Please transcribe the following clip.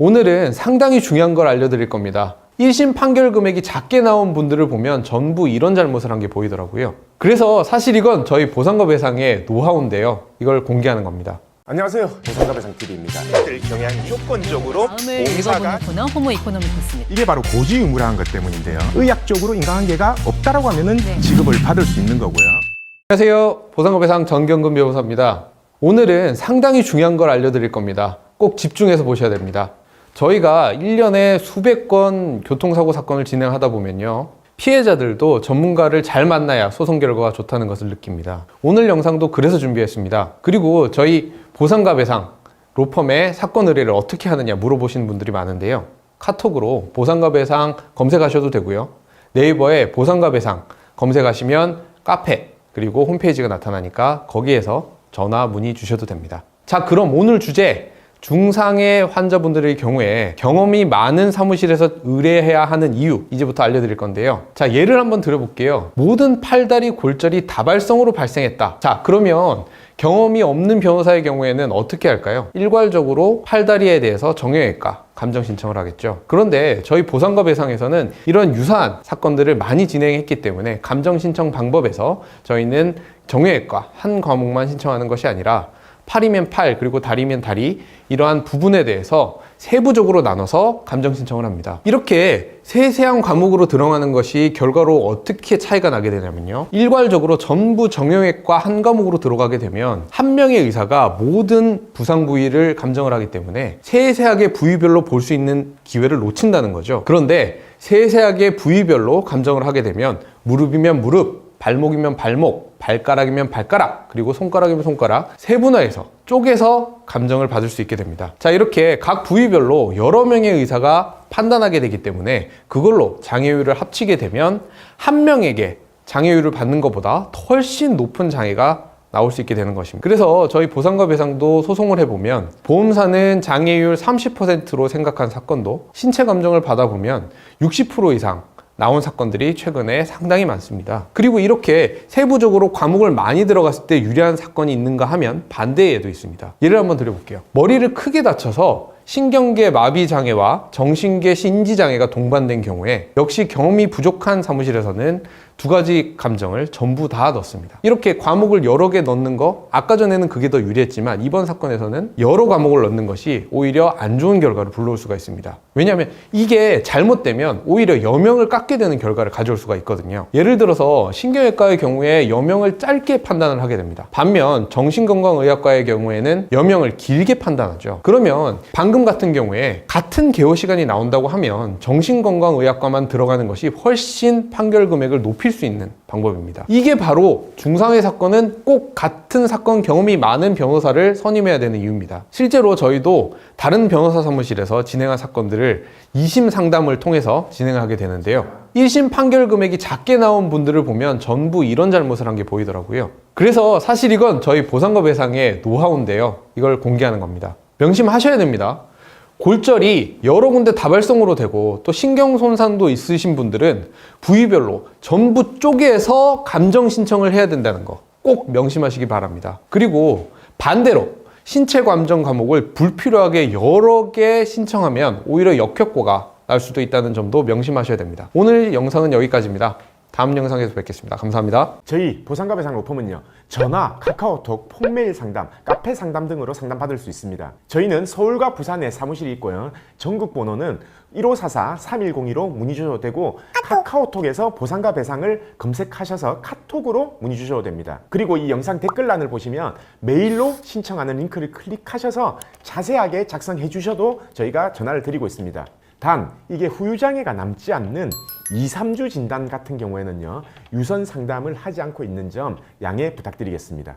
오늘은 상당히 중요한 걸 알려드릴 겁니다. 1심 판결 금액이 작게 나온 분들을 보면 전부 이런 잘못을 한 게 보이더라고요. 그래서 사실 이건 저희 보상과 배상의 노하우인데요. 이걸 공개하는 겁니다. 안녕하세요. 보상과 배상TV입니다. 이들 경향 조건적으로 다음을 공사가 읽어보는 코너 호모 이코노미코스입니다. 이게 바로 고지 의무라는 것 때문인데요. 의학적으로 인과관계가 없다라고 하면은 네. 지급을 받을 수 있는 거고요. 안녕하세요. 보상과 배상 전경근 변호사입니다. 오늘은 상당히 중요한 걸 알려드릴 겁니다. 꼭 집중해서 보셔야 됩니다. 저희가 1년에 수백 건 교통사고 사건을 진행하다 보면요. 피해자들도 전문가를 잘 만나야 소송 결과가 좋다는 것을 느낍니다. 오늘 영상도 그래서 준비했습니다. 그리고 저희 보상과 배상 로펌의 사건 의뢰를 어떻게 하느냐 물어보시는 분들이 많은데요. 카톡으로 보상과 배상 검색하셔도 되고요. 네이버에 보상과 배상 검색하시면 카페 그리고 홈페이지가 나타나니까 거기에서 전화 문의 주셔도 됩니다. 자, 그럼 오늘 주제 중상해 환자분들의 경우에 경험이 많은 사무실에서 의뢰해야 하는 이유 이제부터 알려드릴 건데요. 자, 예를 한번 들어볼게요. 모든 팔다리 골절이 다발성으로 발생했다. 자, 그러면 경험이 없는 변호사의 경우에는 어떻게 할까요? 일괄적으로 팔다리에 대해서 정형외과 감정 신청을 하겠죠. 그런데 저희 보상과 배상에서는 이런 유사한 사건들을 많이 진행했기 때문에 감정 신청 방법에서 저희는 정형외과 한 과목만 신청하는 것이 아니라 팔이면 팔, 그리고 다리면 다리 이러한 부분에 대해서 세부적으로 나눠서 감정 신청을 합니다. 이렇게 세세한 과목으로 들어가는 것이 결과로 어떻게 차이가 나게 되냐면요. 일괄적으로 전부 정형외과 한 과목으로 들어가게 되면 한 명의 의사가 모든 부상 부위를 감정을 하기 때문에 세세하게 부위별로 볼 수 있는 기회를 놓친다는 거죠. 그런데 세세하게 부위별로 감정을 하게 되면 무릎이면 무릎, 발목이면 발목, 발가락이면 발가락, 그리고 손가락이면 손가락 세분화해서 쪼개서 감정을 받을 수 있게 됩니다. 자, 이렇게 각 부위별로 여러 명의 의사가 판단하게 되기 때문에 그걸로 장애율을 합치게 되면 한 명에게 장애율을 받는 것보다 훨씬 높은 장애가 나올 수 있게 되는 것입니다. 그래서 저희 보상과 배상도 소송을 해보면 보험사는 장애율 30%로 생각한 사건도 신체 감정을 받아보면 60% 이상 나온 사건들이 최근에 상당히 많습니다. 그리고 이렇게 세부적으로 과목을 많이 들어갔을 때 유리한 사건이 있는가 하면 반대의 예도 있습니다. 예를 한번 드려볼게요. 머리를 크게 다쳐서 신경계 마비 장애와 정신계 신지 장애가 동반된 경우에 역시 경험이 부족한 사무실에서는 두 가지 감정을 전부 다 넣습니다. 이렇게 과목을 여러 개 넣는 거 아까 전에는 그게 더 유리했지만 이번 사건에서는 여러 과목을 넣는 것이 오히려 안 좋은 결과를 불러올 수가 있습니다. 왜냐하면 이게 잘못되면 오히려 여명을 깎게 되는 결과를 가져올 수가 있거든요. 예를 들어서 신경외과의 경우에 여명을 짧게 판단을 하게 됩니다. 반면 정신건강의학과의 경우에는 여명을 길게 판단하죠. 그러면 방금 같은 경우에 같은 개요 시간이 나온다고 하면 정신건강의학과만 들어가는 것이 훨씬 판결 금액을 높일 수 있는 방법입니다. 이게 바로 중상해 사건은 꼭 같은 사건 경험이 많은 변호사를 선임해야 되는 이유입니다. 실제로 저희도 다른 변호사 사무실에서 진행한 사건들을 2심 상담을 통해서 진행하게 되는데요. 1심 판결 금액이 작게 나온 분들을 보면 전부 이런 잘못을 한 게 보이더라고요. 그래서 사실 이건 저희 보상과 배상의 노하우인데요. 이걸 공개하는 겁니다. 명심하셔야 됩니다. 골절이 여러 군데 다발성으로 되고 또 신경 손상도 있으신 분들은 부위별로 전부 쪼개서 감정 신청을 해야 된다는 거 꼭 명심하시기 바랍니다. 그리고 반대로 신체 감정 과목을 불필요하게 여러 개 신청하면 오히려 역효과가 날 수도 있다는 점도 명심하셔야 됩니다. 오늘 영상은 여기까지입니다. 다음 영상에서 뵙겠습니다. 감사합니다. 저희 보상과 배상 로펌은요. 전화, 카카오톡, 폰메일 상담, 카페 상담 등으로 상담받을 수 있습니다. 저희는 서울과 부산에 사무실이 있고요. 전국 번호는 1544-3102로 문의 주셔도 되고 카카오톡에서 보상과 배상을 검색하셔서 카톡으로 문의 주셔도 됩니다. 그리고 이 영상 댓글란을 보시면 메일로 신청하는 링크를 클릭하셔서 자세하게 작성해 주셔도 저희가 전화를 드리고 있습니다. 단 이게 후유장애가 남지 않는 2-3주 진단 같은 경우에는요 유선 상담을 하지 않고 있는 점 양해 부탁드리겠습니다.